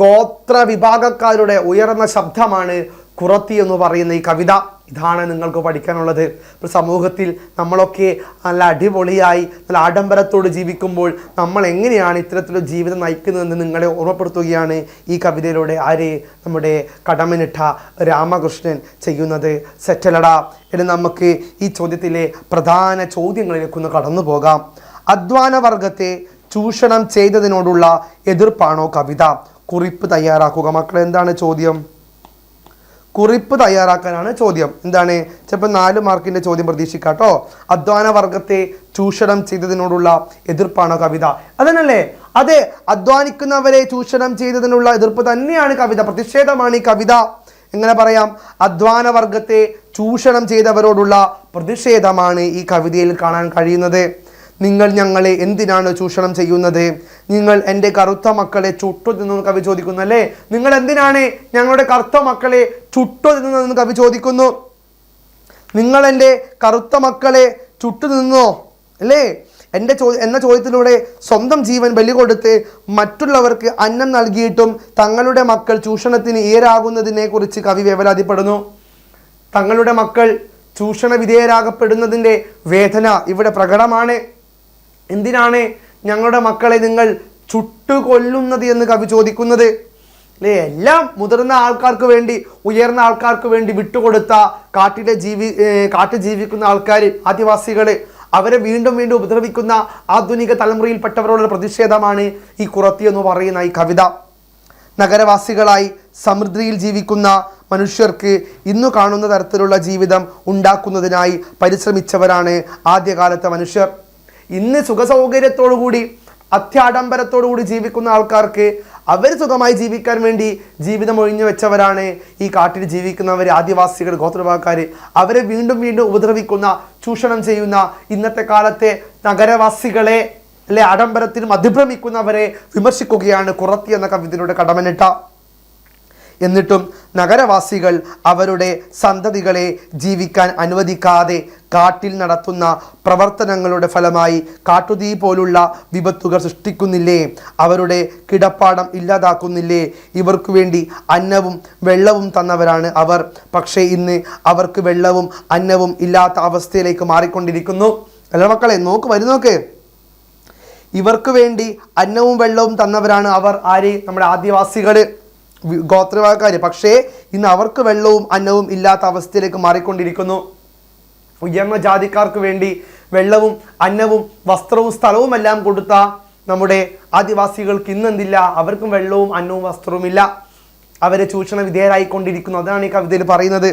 ഗോത്ര വിഭാഗക്കാരുടെ ഉയർന്ന ശബ്ദമാണ് കുറത്തി എന്ന് പറയുന്ന ഈ കവിത. ഇതാണ് നിങ്ങൾക്ക് പഠിക്കാനുള്ളത്. ഇപ്പോൾ സമൂഹത്തിൽ നമ്മളൊക്കെ നല്ല അടിപൊളിയായി നല്ല ആഡംബരത്തോട് ജീവിക്കുമ്പോൾ നമ്മൾ എങ്ങനെയാണ് ഇത്തരത്തിലൊരു ജീവിതം നയിക്കുന്നതെന്ന് നിങ്ങളെ ഓർമ്മപ്പെടുത്തുകയാണ് ഈ കവിതയിലൂടെ ആര്? നമ്മുടെ കടമ്മനിട്ട രാമകൃഷ്ണൻ ചെയ്യുന്നത്. സെറ്റലടാ. ഇനി നമുക്ക് ഈ ചോദ്യത്തിലെ പ്രധാന ചോദ്യങ്ങളിലേക്കൊന്ന് കടന്നു പോകാം. അധ്വാന വർഗത്തെ ചൂഷണം ചെയ്തതിനോടുള്ള എതിർപ്പാണോ കവിത? കുറിപ്പ് തയ്യാറാക്കുക. മക്കളെ, എന്താണ് ചോദ്യം? കുറിപ്പ് തയ്യാറാക്കാനാണ് ചോദ്യം. എന്താണ്? ചിലപ്പോൾ 4 മാർക്കിൻ്റെ ചോദ്യം പ്രതീക്ഷിക്കാട്ടോ. അധ്വാന വർഗത്തെ ചൂഷണം ചെയ്തതിനോടുള്ള എതിർപ്പാണോ കവിത? അതന്നല്ലേ? അതെ, അധ്വാനിക്കുന്നവരെ ചൂഷണം ചെയ്തതിനുള്ള എതിർപ്പ് തന്നെയാണ് കവിത, പ്രതിഷേധമാണ് ഈ കവിത. എങ്ങനെ പറയാം? അധ്വാന വർഗത്തെ ചൂഷണം ചെയ്തവരോടുള്ള പ്രതിഷേധമാണ് ഈ കവിതയിൽ കാണാൻ കഴിയുന്നത്. നിങ്ങൾ ഞങ്ങളെ എന്തിനാണ് ചൂഷണം ചെയ്യുന്നത്? നിങ്ങൾ എൻ്റെ കറുത്ത മക്കളെ ചുട്ടു തിന്നു കവി ചോദിക്കുന്നു. അല്ലേ, നിങ്ങൾ എന്തിനാണ് ഞങ്ങളുടെ കറുത്ത മക്കളെ ചുട്ടു തിന്നുന്നതെന്ന് കവി ചോദിക്കുന്നു. നിങ്ങൾ എൻ്റെ കറുത്ത മക്കളെ ചുട്ടു നിന്നോ? അല്ലേ, എന്ന ചോദ്യത്തിലൂടെ സ്വന്തം ജീവൻ ബലി കൊടുത്ത് മറ്റുള്ളവർക്ക് അന്നം നൽകിയിട്ടും തങ്ങളുടെ മക്കൾ ചൂഷണത്തിന് ഇരയാകുന്നതിനെ കുറിച്ച് കവി വേവലാതിപ്പെടുന്നു. തങ്ങളുടെ മക്കൾ ചൂഷണ വിധേയരാകപ്പെടുന്നതിൻ്റെ വേദന ഇവിടെ പ്രകടമാണ്. എന്തിനാണ് ഞങ്ങളുടെ മക്കളെ നിങ്ങൾ ചുട്ടുകൊല്ലുന്നത് എന്ന് കവി ചോദിക്കുന്നത്? അല്ലേ, എല്ലാം മുതിർന്ന ആൾക്കാർക്ക് വേണ്ടി, ഉയർന്ന ആൾക്കാർക്ക് വേണ്ടി വിട്ടുകൊടുത്ത കാട്ടിൽ ജീവിക്കുന്ന ആൾക്കാർ, ആദിവാസികൾ, അവരെ വീണ്ടും വീണ്ടും ഉപദ്രവിക്കുന്ന ആധുനിക തലമുറയിൽപ്പെട്ടവരോടുള്ള പ്രതിഷേധമാണ് ഈ കുറത്തി എന്ന് പറയുന്ന ഈ കവിത. നഗരവാസികളായി സമൃദ്ധിയിൽ ജീവിക്കുന്ന മനുഷ്യർക്ക് ഇന്നു കാണുന്ന തരത്തിലുള്ള ജീവിതം ഉണ്ടാക്കുന്നതിനായി പരിശ്രമിച്ചവരാണ് ആദ്യകാലത്തെ മനുഷ്യർ. ഇന്ന് സുഖസൗകര്യത്തോടുകൂടി, അത്യാഡംബരത്തോടുകൂടി ജീവിക്കുന്ന ആൾക്കാർക്ക് അവർ സുഖമായി ജീവിക്കാൻ വേണ്ടി ജീവിതം ഒഴിഞ്ഞു വെച്ചവരാണ് ഈ കാട്ടിൽ ജീവിക്കുന്നവർ, ആദിവാസികൾ, ഗോത്രവിഭാഗക്കാർ. അവരെ വീണ്ടും വീണ്ടും ഉപദ്രവിക്കുന്ന, ചൂഷണം ചെയ്യുന്ന ഇന്നത്തെ കാലത്തെ നഗരവാസികളെ, അല്ലെ, ആഡംബരത്തിലും അതിഭ്രമിക്കുന്നവരെ വിമർശിക്കുകയാണ് കുറത്തി എന്ന കവിതയിലൂടെ കടമ്മനിട്ട. എന്നിട്ടും നഗരവാസികൾ അവരുടെ സന്തതികളെ ജീവിക്കാൻ അനുവദിക്കാതെ കാട്ടിൽ നടത്തുന്ന പ്രവർത്തനങ്ങളുടെ ഫലമായി കാട്ടുതീ പോലുള്ള വിപത്തുകൾ സൃഷ്ടിക്കുന്നില്ലേ? അവരുടെ കിടപ്പാടം ഇല്ലാതാക്കുന്നില്ലേ? ഇവർക്ക് വേണ്ടി അന്നവും വെള്ളവും തന്നവരാണ് അവർ. പക്ഷേ ഇന്ന് അവർക്ക് വെള്ളവും അന്നവും ഇല്ലാത്ത അവസ്ഥയിലേക്ക് മാറിക്കൊണ്ടിരിക്കുന്നു. അല്ല മക്കളെ, നോക്ക്. ഇവർക്ക് വേണ്ടി അന്നവും വെള്ളവും തന്നവരാണ് അവർ. ആര്? നമ്മുടെ ആദിവാസികൾ, ഗോത്രവിഭാഗക്കാർ. പക്ഷേ ഇന്ന് അവർക്ക് വെള്ളവും അന്നവും ഇല്ലാത്ത അവസ്ഥയിലേക്ക് മാറിക്കൊണ്ടിരിക്കുന്നു. ഉയർന്ന ജാതിക്കാർക്ക് വേണ്ടി വെള്ളവും അന്നവും വസ്ത്രവും സ്ഥലവുമെല്ലാം കൊടുത്ത നമ്മുടെ ആദിവാസികൾക്ക് ഇന്നെന്തില്ല? അവർക്കും വെള്ളവും അന്നവും വസ്ത്രവുമില്ല. അവരെ ചൂഷണ വിധേയരായിക്കൊണ്ടിരിക്കുന്നു. അതാണ് ഈ കവിതയിൽ പറയുന്നത്.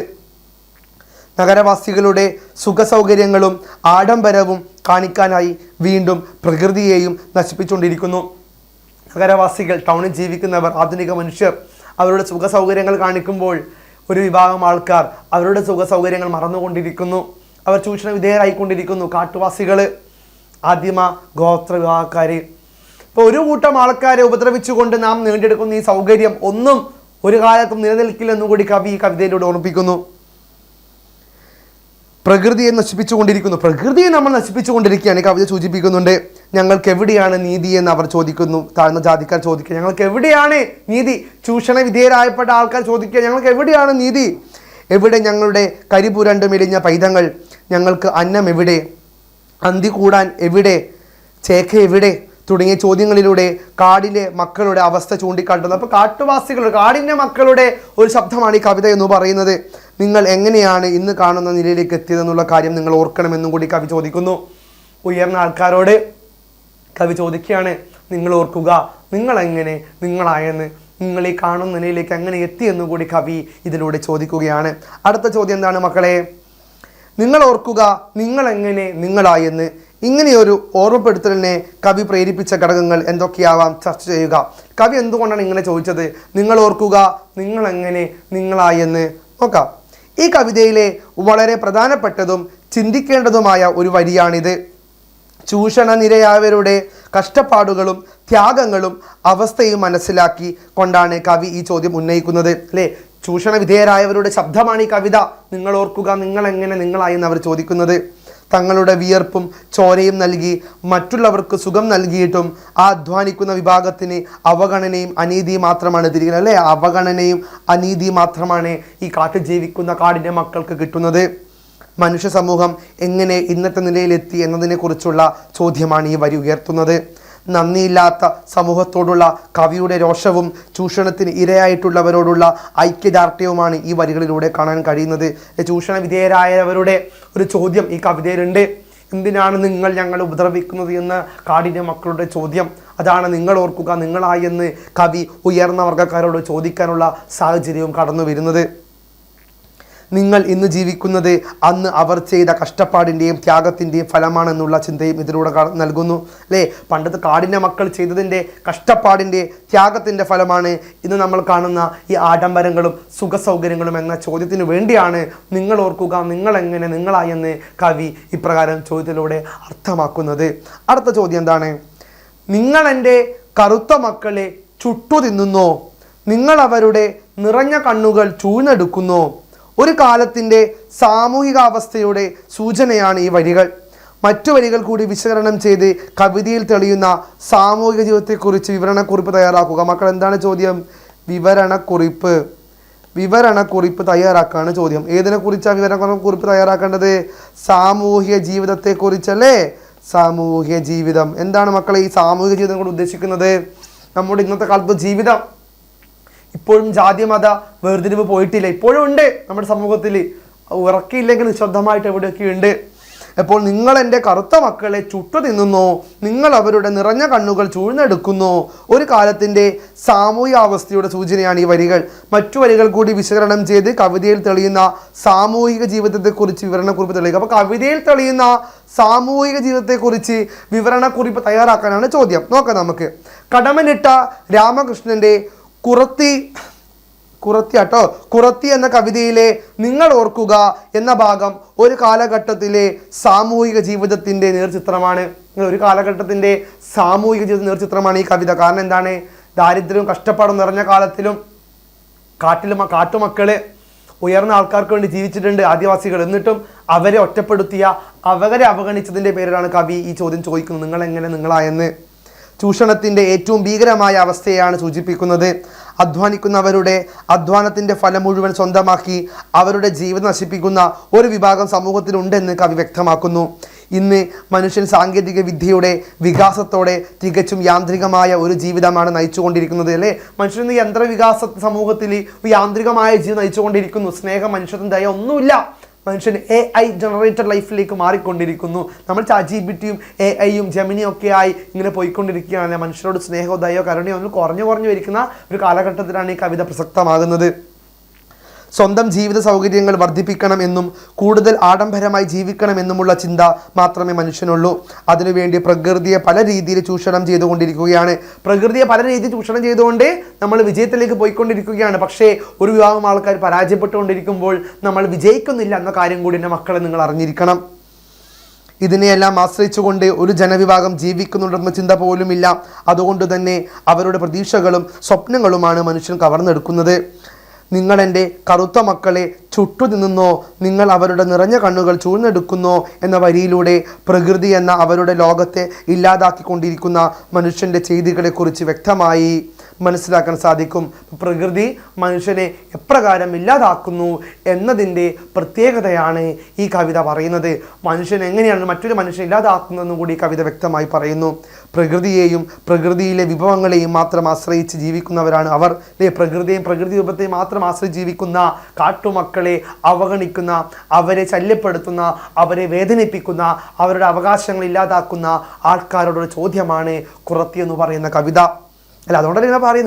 നഗരവാസികളുടെ സുഖസൗകര്യങ്ങളും ആഡംബരവും കാണിക്കാനായി വീണ്ടും പ്രകൃതിയെയും നശിപ്പിച്ചുകൊണ്ടിരിക്കുന്നു. നഗരവാസികൾ, ടൗണിൽ ജീവിക്കുന്നവർ, ആധുനിക മനുഷ്യർ അവരുടെ സുഖസൗകര്യങ്ങൾ കാണിക്കുമ്പോൾ ഒരു വിഭാഗം ആൾക്കാർ അവരുടെ സുഖസൗകര്യങ്ങൾ മറന്നുകൊണ്ടിരിക്കുന്നു. അവർ ചൂഷണ വിധേയരായിക്കൊണ്ടിരിക്കുന്നു. കാട്ടുവാസികൾ, ആദിമ ഗോത്ര വിഭാഗക്കാർ. ഇപ്പോൾ ഒരു കൂട്ടം ആൾക്കാരെ ഉപദ്രവിച്ചുകൊണ്ട് നാം നേടിയെടുക്കുന്ന ഈ സൗകര്യം ഒന്നും ഒരു കാലത്തും നിലനിൽക്കില്ലെന്നും കൂടി കവി ഈ കവിതയിലൂടെ ഓർമ്മിപ്പിക്കുന്നു. പ്രകൃതിയെ നശിപ്പിച്ചുകൊണ്ടിരിക്കുന്നു. പ്രകൃതിയെ നമ്മൾ നശിപ്പിച്ചുകൊണ്ടിരിക്കുകയാണ് കവിത സൂചിപ്പിക്കുന്നുണ്ട്. ഞങ്ങൾക്ക് എവിടെയാണ് നീതി എന്ന് അവർ ചോദിക്കുന്നു. താഴ്ന്ന ജാതിക്കാർ ചോദിക്കുക, ഞങ്ങൾക്ക് എവിടെയാണ് നീതി? ചൂഷണ വിധേയരായപ്പെട്ട ആൾക്കാർ ചോദിക്കുക, ഞങ്ങൾക്ക് എവിടെയാണ് നീതി? എവിടെ ഞങ്ങളുടെ കരിപുരണ്ട് മെലിഞ്ഞ പൈതങ്ങൾ? ഞങ്ങൾക്ക് അന്നം എവിടെ? അന്തി കൂടാൻ എവിടെ? ചേക്ക എവിടെ? തുടങ്ങിയ ചോദ്യങ്ങളിലൂടെ കാടിലെ മക്കളുടെ അവസ്ഥ ചൂണ്ടിക്കാട്ടുന്നത്. അപ്പോൾ കാട്ടുവാസികളുടെ, കാടിൻ്റെ മക്കളുടെ ഒരു ശബ്ദമാണ് ഈ കവിത എന്ന് പറയുന്നത്. നിങ്ങൾ എങ്ങനെയാണ് ഇന്ന് കാണുന്ന നിലയിലേക്ക് എത്തിയതെന്നുള്ള കാര്യം നിങ്ങൾ ഓർക്കണമെന്നും കൂടി കവി ചോദിക്കുന്നു. ഉയർന്ന ആൾക്കാരോട് കവി ചോദിക്കുകയാണ്, നിങ്ങൾ ഓർക്കുക, നിങ്ങളെങ്ങനെ നിങ്ങളായെന്ന്, നിങ്ങൾ ഈ കാണുന്ന നിലയിലേക്ക് എങ്ങനെ എത്തിയെന്നും കൂടി കവി ഇതിലൂടെ ചോദിക്കുകയാണ്. അടുത്ത ചോദ്യം എന്താണ് മക്കളെ? നിങ്ങൾ ഓർക്കുക, നിങ്ങളെങ്ങനെ നിങ്ങളായെന്ന്. ഇങ്ങനെയൊരു ഓർമ്മപ്പെടുത്തലിനെ കവി പ്രേരിപ്പിച്ച ഘടകങ്ങൾ എന്തൊക്കെയാവാം? ചർച്ച ചെയ്യുക. കവി എന്തുകൊണ്ടാണ് ഇങ്ങനെ ചോദിച്ചത്? നിങ്ങൾ ഓർക്കുക, നിങ്ങളെങ്ങനെ നിങ്ങളായെന്ന് നോക്കാം. ഈ കവിതയിലെ വളരെ പ്രധാനപ്പെട്ടതും ചിന്തിക്കേണ്ടതുമായ ഒരു വരിയാണിത്. ചൂഷണ നിരയായവരുടെ കഷ്ടപ്പാടുകളും ത്യാഗങ്ങളും അവസ്ഥയും മനസ്സിലാക്കി കൊണ്ടാണ് കവി ഈ ചോദ്യം ഉന്നയിക്കുന്നത്, അല്ലേ? ചൂഷണ വിധേയരായവരുടെ ശബ്ദമാണ് ഈ കവിത. നിങ്ങൾ ഓർക്കുക, നിങ്ങളെങ്ങനെ നിങ്ങളായെന്ന് അവർ ചോദിക്കുന്നത്. തങ്ങളുടെ വിയർപ്പും ചോരയും നൽകി മറ്റുള്ളവർക്ക് സുഖം നൽകിയിട്ടും ആ അധ്വാനിക്കുന്ന വിഭാഗത്തിന് അവഗണനയും അനീതിയും മാത്രമാണ് തിരിക്കുന്നത്, അല്ലേ? അവഗണനയും അനീതിയും മാത്രമാണ് ഈ കാട്ടിൽ ജീവിക്കുന്ന കാടിൻ്റെ മക്കൾക്ക് കിട്ടുന്നത്. മനുഷ്യ സമൂഹം എങ്ങനെ ഇന്നത്തെ നിലയിലെത്തി എന്നതിനെക്കുറിച്ചുള്ള ചോദ്യമാണ് ഈ വരി ഉയർത്തുന്നത്. നന്ദിയില്ലാത്ത സമൂഹത്തോടുള്ള കവിയുടെ രോഷവും ചൂഷണത്തിന് ഇരയായിട്ടുള്ളവരോടുള്ള ഐക്യദാർഢ്യവുമാണ് ഈ വരികളിലൂടെ കാണാൻ കഴിയുന്നത്. ചൂഷണ വിധേയരായവരുടെ ഒരു ചോദ്യം ഈ കവിതയിലുണ്ട്. എന്തിനാണ് നിങ്ങൾ ഞങ്ങളെ ഉപദ്രവിക്കുന്നത് എന്ന് കാടിൻ്റെ മക്കളുടെ ചോദ്യം. അതാണ് നിങ്ങൾ ഓർക്കുക നിങ്ങളായെന്ന് കവി ഉയർന്ന വർഗ്ഗക്കാരോട് ചോദിക്കാനുള്ള സാഹചര്യവും കടന്നു വരുന്നത്. നിങ്ങൾ ഇന്ന് ജീവിക്കുന്നത് അന്ന് അവർ ചെയ്ത കഷ്ടപ്പാടിൻ്റെയും ത്യാഗത്തിൻ്റെയും ഫലമാണെന്നുള്ള ചിന്തയും ഇതിലൂടെ നൽകുന്നു, അല്ലേ? പണ്ടത്തെ കാടിൻ്റെ മക്കൾ ചെയ്തതിൻ്റെ കഷ്ടപ്പാടിൻ്റെ ത്യാഗത്തിൻ്റെ ഫലമാണ് ഇന്ന് നമ്മൾ കാണുന്ന ഈ ആഡംബരങ്ങളും സുഖസൗകര്യങ്ങളും എന്ന ചോദ്യത്തിന് വേണ്ടിയാണ് നിങ്ങൾ ഓർക്കുക നിങ്ങളെങ്ങനെ നിങ്ങളായെന്ന് കവി ഇപ്രകാരം ചോദ്യത്തിലൂടെ അർത്ഥമാക്കുന്നത്. അടുത്ത ചോദ്യം എന്താണ്? നിങ്ങൾ എൻ്റെ കറുത്ത മക്കളെ ചുട്ടു തിന്നുന്നോ? നിങ്ങൾ അവരുടെ നിറഞ്ഞ കണ്ണുകൾ ചൂഴ്ന്നെടുക്കുന്നോ? ഒരു കാലത്തിൻ്റെ സാമൂഹികാവസ്ഥയുടെ സൂചനയാണ് ഈ വരികൾ. മറ്റു വരികൾ കൂടി വിശകലനം ചെയ്ത് കവിതയിൽ തെളിയുന്ന സാമൂഹിക ജീവിതത്തെക്കുറിച്ച് വിവരണക്കുറിപ്പ് തയ്യാറാക്കുക. മക്കൾ, എന്താണ് ചോദ്യം? വിവരണക്കുറിപ്പ് തയ്യാറാക്കാണ് ചോദ്യം. ഏതിനെക്കുറിച്ചാണ് വിവരണക്കുറിപ്പ് തയ്യാറാക്കേണ്ടത്? സാമൂഹിക ജീവിതത്തെക്കുറിച്ചല്ലേ? സാമൂഹിക ജീവിതം എന്താണ് മക്കളെ ഈ സാമൂഹിക ജീവിതം കൊണ്ട് ഉദ്ദേശിക്കുന്നത്? നമ്മുടെ ഇന്നത്തെ കാലത്ത് ജീവിതം ഇപ്പോഴും ജാതി മത വേർതിരിവ് പോയിട്ടില്ല, ഇപ്പോഴും ഉണ്ട് നമ്മുടെ സമൂഹത്തിൽ. ഉറക്കിയില്ലെങ്കിൽ നിശബ്ദമായിട്ട് എവിടെയൊക്കെ ഉണ്ട്. അപ്പോൾ നിങ്ങൾ എൻ്റെ കറുത്ത മക്കളെ ചുട്ടു തിന്നുന്നു, നിങ്ങൾ അവരുടെ നിറഞ്ഞ കണ്ണുകൾ ചൂഴ്ന്നെടുക്കുന്നു. ഒരു കാലത്തിൻ്റെ സാമൂഹിക അവസ്ഥയുടെ സൂചനയാണ് ഈ വരികൾ. മറ്റു വരികൾ കൂടി വിശകലനം ചെയ്ത് കവിതയിൽ തെളിയുന്ന സാമൂഹിക ജീവിതത്തെക്കുറിച്ച് വിവരണക്കുറിപ്പ് തെളിയുക. അപ്പോൾ കവിതയിൽ തെളിയുന്ന സാമൂഹിക ജീവിതത്തെക്കുറിച്ച് വിവരണക്കുറിപ്പ് തയ്യാറാക്കാനാണ് ചോദ്യം. നോക്കാം നമുക്ക്. കടമ്മനിട്ട രാമകൃഷ്ണൻ്റെ കുറത്തി എന്ന കവിതയിലെ നിങ്ങൾ ഓർക്കുക എന്ന ഭാഗം ഒരു കാലഘട്ടത്തിലെ സാമൂഹിക ജീവിതത്തിൻ്റെ നേർചിത്രമാണ്. ഒരു കാലഘട്ടത്തിൻ്റെ സാമൂഹിക ജീവിത നേർചിത്രമാണ് ഈ കവിത. കാരണം എന്താണ്? ദാരിദ്ര്യവും കഷ്ടപ്പാടും നിറഞ്ഞ കാലത്തിലും കാട്ടുമക്കള് ഉയർന്ന ആൾക്കാർക്ക് വേണ്ടി ജീവിച്ചിട്ടുണ്ട്, ആദിവാസികൾ. എന്നിട്ടും അവരെ ഒറ്റപ്പെടുത്തിയ, അവരെ അവഗണിച്ചതിൻ്റെ പേരിലാണ് കവി ഈ ചോദ്യം ചോദിക്കുന്നത്, നിങ്ങളെങ്ങനെ നിങ്ങളായെന്ന്. ചൂഷണത്തിൻ്റെ ഏറ്റവും ഭീകരമായ അവസ്ഥയാണ് സൂചിപ്പിക്കുന്നത്. അധ്വാനിക്കുന്നവരുടെ അധ്വാനത്തിൻ്റെ ഫലം മുഴുവൻ സ്വന്തമാക്കി അവരുടെ ജീവിതം നശിപ്പിക്കുന്ന ഒരു വിഭാഗം സമൂഹത്തിലുണ്ടെന്ന് കവി വ്യക്തമാക്കുന്നു. ഇന്ന് മനുഷ്യൻ സാങ്കേതിക വിദ്യയുടെ വികാസത്തോടെ തികച്ചും യാന്ത്രികമായ ഒരു ജീവിതമാണ് നയിച്ചുകൊണ്ടിരിക്കുന്നത്, അല്ലേ? മനുഷ്യൻ യന്ത്രവികാസ സമൂഹത്തിൽ യാന്ത്രികമായ ജീവിതം നയിച്ചുകൊണ്ടിരിക്കുന്നു. സ്നേഹം, മനുഷ്യത്വം, ദയ ഒന്നുമില്ല. മനുഷ്യൻ AI ജനറേറ്റഡ് ലൈഫിലേക്ക് മാറിക്കൊണ്ടിരിക്കുന്നു. നമ്മൾ ChatGPTയും AIയും ജെമിനിയും ഒക്കെ ആയി ഇങ്ങനെ പോയിക്കൊണ്ടിരിക്കുകയാണ്. മനുഷ്യരോട് സ്നേഹമോ ദയോ കരുണയോ ഒന്നും കുറഞ്ഞു വരിക്കുന്ന ഒരു കാലഘട്ടത്തിലാണ് ഈ കവിത പ്രസക്തമാകുന്നത്. സ്വന്തം ജീവിത സൗകര്യങ്ങൾ വർദ്ധിപ്പിക്കണമെന്നും കൂടുതൽ ആഡംബരമായി ജീവിക്കണമെന്നുമുള്ള ചിന്ത മാത്രമേ മനുഷ്യനുള്ളൂ. അതിനുവേണ്ടി പ്രകൃതിയെ പല രീതിയിൽ ചൂഷണം ചെയ്തുകൊണ്ടിരിക്കുകയാണ്. പ്രകൃതിയെ പല രീതിയിൽ ചൂഷണം ചെയ്തുകൊണ്ട് നമ്മൾ വിജയത്തിലേക്ക് പോയിക്കൊണ്ടിരിക്കുകയാണ്. പക്ഷേ ഒരു വിഭാഗം ആൾക്കാർ പരാജയപ്പെട്ടുകൊണ്ടിരിക്കുമ്പോൾ നമ്മൾ വിജയിക്കുന്നില്ല എന്ന കാര്യം കൂടി എൻ്റെ മക്കളെ നിങ്ങൾ അറിഞ്ഞിരിക്കണം. ഇതിനെയെല്ലാം ആശ്രയിച്ചുകൊണ്ട് ഒരു ജനവിഭാഗം ജീവിക്കുന്നുണ്ടെന്ന ചിന്ത പോലുമില്ല. അതുകൊണ്ട് തന്നെ അവരുടെ പ്രതീക്ഷകളും സ്വപ്നങ്ങളുമാണ് മനുഷ്യൻ കവർന്നെടുക്കുന്നത്. നിങ്ങളെൻ്റെ കറുത്ത മക്കളെ ചുട്ടു നിന്നോ, നിങ്ങൾ അവരുടെ നിറഞ്ഞ കണ്ണുകൾ ചൂഴ്ന്നെടുക്കുന്നോ എന്ന വരിയിലൂടെ പ്രകൃതി എന്ന അവരുടെ ലോകത്തെ ഇല്ലാതാക്കിക്കൊണ്ടിരിക്കുന്ന മനുഷ്യൻ്റെ ചെയ്തികളെക്കുറിച്ച് വ്യക്തമായി മനസ്സിലാക്കാൻ സാധിക്കും. പ്രകൃതി മനുഷ്യനെ എപ്രകാരം ഇല്ലാതാക്കുന്നു എന്നതിൻ്റെ പ്രത്യേകതയാണ് ഈ കവിത പറയുന്നത്. മനുഷ്യൻ എങ്ങനെയാണ് മറ്റൊരു മനുഷ്യനെ ഇല്ലാതാക്കുന്നതെന്നും കൂടി ഈ കവിത വ്യക്തമായി പറയുന്നു. പ്രകൃതിയെയും പ്രകൃതിയിലെ വിഭവങ്ങളെയും മാത്രം ആശ്രയിച്ച് ജീവിക്കുന്നവരാണ് അവർ. പ്രകൃതിയെയും പ്രകൃതി വിഭവത്തെയും മാത്രം ആശ്രയിച്ച് ജീവിക്കുന്ന കാട്ടുമക്കളെ അവഗണിക്കുന്ന, അവരെ ശല്യപ്പെടുത്തുന്ന, അവരെ വേദനിപ്പിക്കുന്ന, അവരുടെ അവകാശങ്ങൾ ഇല്ലാതാക്കുന്ന ആൾക്കാരോടൊരു ചോദ്യമാണ് കുറത്തി എന്ന് പറയുന്ന കവിത. അല്ല, അതുകൊണ്ടല്ലേ ഞാൻ പറയും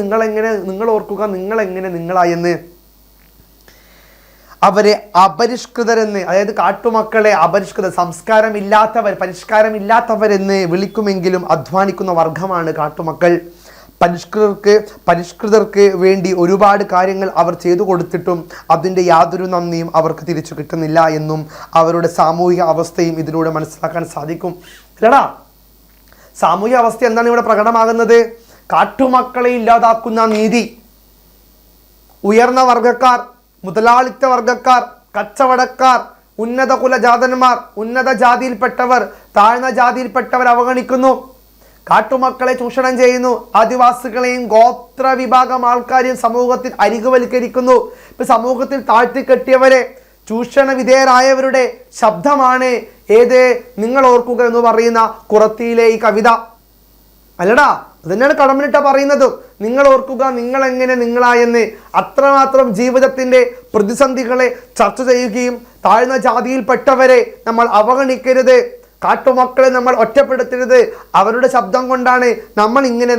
നിങ്ങൾ ഓർക്കുക നിങ്ങളെങ്ങനെ നിങ്ങളായെന്ന്. അവരെ അപരിഷ്കൃതരെന്ന്, അതായത് കാട്ടുമക്കളെ പരിഷ്കാരമില്ലാത്തവരെന്ന് വിളിക്കുമെങ്കിലും അധ്വാനിക്കുന്ന വർഗമാണ് കാട്ടുമക്കൾ. പരിഷ്കൃതർക്ക് വേണ്ടി ഒരുപാട് കാര്യങ്ങൾ അവർ ചെയ്തു കൊടുത്തിട്ടും അതിൻ്റെ യാതൊരു നന്ദിയും അവർക്ക് തിരിച്ചു കിട്ടുന്നില്ല എന്നും അവരുടെ സാമൂഹിക അവസ്ഥയും ഇതിലൂടെ മനസ്സിലാക്കാൻ സാധിക്കും. അല്ലടാ, സാമൂഹിക അവസ്ഥ എന്താണ് ഇവിടെ പ്രകടമാകുന്നത്? കാട്ടുമക്കളെ ഇല്ലാതാക്കുന്ന നീതി. ഉയർന്ന വർഗക്കാർ, മുതലാളിത്ത വർഗക്കാർ, കച്ചവടക്കാർ, ഉന്നത കുലജാതന്മാർ, ഉന്നത ജാതിയിൽപ്പെട്ടവർ, താഴ്ന്ന ജാതിയിൽപ്പെട്ടവർ അവഗണിക്കുന്നു. കാട്ടുമക്കളെ ചൂഷണം ചെയ്യുന്നു. ആദിവാസികളെയും ഗോത്ര വിഭാഗം ആൾക്കാരെയും സമൂഹത്തിൽ അരികുവൽക്കരിക്കുന്നു. ഇപ്പൊ സമൂഹത്തിൽ താഴ്ത്തിക്കെട്ടിയവരെ, ചൂഷണ വിധേയരായവരുടെ ശബ്ദമാണ് ഏത് നിങ്ങൾ ഓർക്കുക എന്ന് പറയുന്ന കുറത്തിയിലെ ഈ കവിത. അല്ലടാ, അതുതന്നെയാണ് കടമ്മനിട്ട പറയുന്നത്. നിങ്ങൾ ഓർക്കുക നിങ്ങളെങ്ങനെ നിങ്ങളായെന്ന്. അത്രമാത്രം ജീവിതത്തിൻ്റെ പ്രതിസന്ധികളെ ചർച്ച ചെയ്യുകയും താഴ്ന്ന ജാതിയിൽപ്പെട്ടവരെ നമ്മൾ അവഗണിക്കരുത്, കാട്ടുമക്കളെ നമ്മൾ ഒറ്റപ്പെടുത്തരുത്, അവരുടെ ശബ്ദം കൊണ്ടാണ്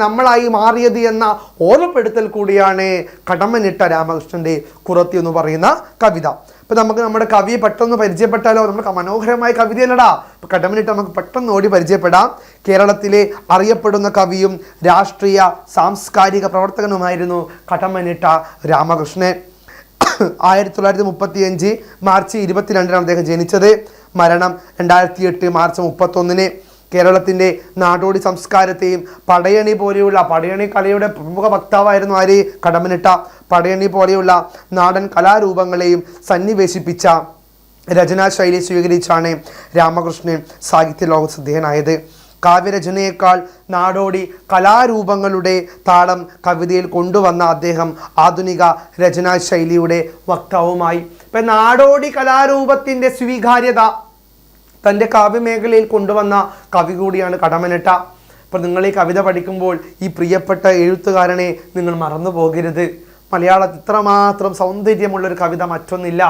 നമ്മളായി മാറിയത് എന്ന ഓർമ്മപ്പെടുത്തൽ കൂടിയാണ് കടമ്മനിട്ട രാമകൃഷ്ണൻ്റെ കുറത്തി എന്ന് പറയുന്ന കവിത. ഇപ്പം നമുക്ക് നമ്മുടെ കവിയെ പെട്ടെന്ന് പരിചയപ്പെട്ടാലോ? നമുക്ക് മനോഹരമായ കവിതയല്ലടാ. ഇപ്പം കടമ്മനിട്ട നമുക്ക് പെട്ടെന്ന് ഓടി പരിചയപ്പെടാം. കേരളത്തിലെ അറിയപ്പെടുന്ന കവിയും രാഷ്ട്രീയ സാംസ്കാരിക പ്രവർത്തകനുമായിരുന്നു കടമ്മനിട്ട രാമകൃഷ്ണൻ. 1935 മാർച്ച് 22 അദ്ദേഹം ജനിച്ചത്. മരണം 2008 മാർച്ച് 31. കേരളത്തിൻ്റെ നാടോടി സംസ്കാരത്തെയും പടയണി കലയുടെ പ്രമുഖ വക്താവായിരുന്നു ആര്? കടമ്മനിട്ട. പടയണി പോലെയുള്ള നാടൻ കലാരൂപങ്ങളെയും സന്നിവേശിപ്പിച്ച രചനാശൈലി സ്വീകരിച്ചാണ് രാമകൃഷ്ണൻ സാഹിത്യ ലോക ശ്രദ്ധേയനായത്. കാവ്യരചനയേക്കാൾ നാടോടി കലാരൂപങ്ങളുടെ താളം കവിതയിൽ കൊണ്ടുവന്ന അദ്ദേഹം ആധുനിക രചനാശൈലിയുടെ വക്താവുമായി. ഇപ്പം നാടോടി കലാരൂപത്തിൻ്റെ സ്വീകാര്യത തൻ്റെ കാവ്യമേഖലയിൽ കൊണ്ടുവന്ന കവി കൂടിയാണ് കടമ്മനിട്ട. അപ്പോൾ നിങ്ങൾ ഈ കവിത പഠിക്കുമ്പോൾ ഈ പ്രിയപ്പെട്ട എഴുത്തുകാരനെ നിങ്ങൾ മറന്നു പോകരുത്. മലയാളത്തിൽ ഇത്രമാത്രം സൗന്ദര്യമുള്ളൊരു കവിത മറ്റൊന്നില്ല.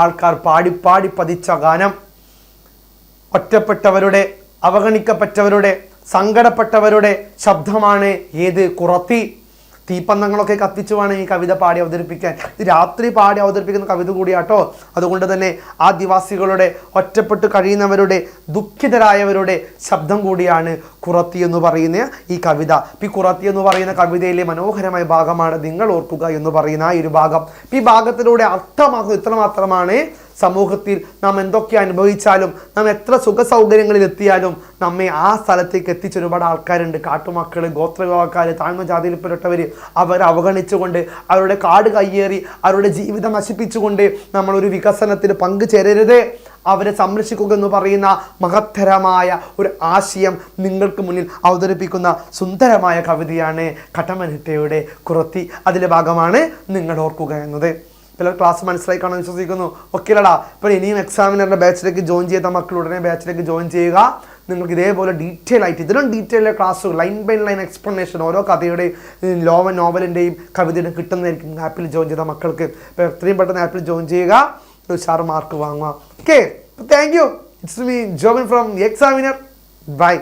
ആൾക്കാർ പാടി പതിച്ച ഗാനം. ഒറ്റപ്പെട്ടവരുടെ, അവഗണിക്കപ്പെട്ടവരുടെ, സങ്കടപ്പെട്ടവരുടെ ശബ്ദമാണ് ഏത്? കുറത്തി. തീപ്പന്തങ്ങളൊക്കെ കത്തിച്ചു വേണം ഈ കവിത പാടി അവതരിപ്പിക്കാൻ. ഇത് രാത്രി പാടി അവതരിപ്പിക്കുന്ന കവിത കൂടിയാട്ടോ. അതുകൊണ്ട് തന്നെ ആദിവാസികളുടെ, ഒറ്റപ്പെട്ട് കഴിയുന്നവരുടെ, ദുഃഖിതരായവരുടെ ശബ്ദം കൂടിയാണ് കുറത്തി എന്ന് പറയുന്ന ഈ കവിത. ഈ കുറത്തി എന്ന് പറയുന്ന കവിതയിലെ മനോഹരമായ ഭാഗമാണ് നിങ്ങൾ ഓർക്കുക എന്ന് പറയുന്ന ഈ ഒരു ഭാഗം. ഈ ഭാഗത്തിലൂടെ അർത്ഥമാക്കുന്നത് ഇത്രമാത്രമാണ്: സമൂഹത്തിൽ നാം എന്തൊക്കെ അനുഭവിച്ചാലും, നാം എത്ര സുഖ സൗകര്യങ്ങളിൽ എത്തിയാലും നമ്മെ ആ സ്ഥലത്തേക്ക് എത്തിച്ച ഒരുപാട് ആൾക്കാരുണ്ട്. കാട്ടുമക്കൾ, ഗോത്രവിഭാഗക്കാർ, താഴ്ന്ന ജാതിയിൽപ്പെട്ടവർ, അവർ അവഗണിച്ചുകൊണ്ട്, അവരുടെ കാട് കയ്യേറി, അവരുടെ ജീവിതം നശിപ്പിച്ചുകൊണ്ട് നമ്മളൊരു വികസനത്തിന് പങ്കുചേരരുത്. അവരെ സംരക്ഷിക്കുക എന്ന് പറയുന്ന മഹത്തരമായ ഒരു ആശയം നിങ്ങൾക്ക് മുന്നിൽ അവതരിപ്പിക്കുന്ന സുന്ദരമായ കവിതയാണ് കടമ്മനിട്ടയുടെ കുറത്തി. അതിലെ ഭാഗമാണ് നിങ്ങൾ ഓർക്കുക എന്നത്. ചില ക്ലാസ് മനസ്സിലായി കാണാൻ വിശ്വസിക്കുന്നു. ഓക്കെ അല്ലടാ? ഇപ്പോൾ ഇനിയും എക്സാമിനറുടെ ബാച്ചിലേക്ക് ജോയിൻ ചെയ്ത മക്കൾ ഉടനെ ബാച്ചിലേക്ക് ജോയിൻ ചെയ്യുക. നിങ്ങൾക്ക് ഇതേപോലെ ഡീറ്റെയിൽ ആയിട്ട് ഇതിലും detail class, line by line explanation, ഓരോ കഥയുടെയും നോവലിൻ്റെയും കവിതയുടെയും കിട്ടുന്നതായിരിക്കും ആപ്പിൽ ജോയിൻ ചെയ്ത മക്കൾക്ക്. ഇപ്പോൾ എത്രയും പെട്ടെന്ന് ആപ്പിൽ ജോയിൻ ചെയ്യുക. ഉഷാർ മാർക്ക് വാങ്ങുക. Okay, thank you. It's me Jobin from examiner. By.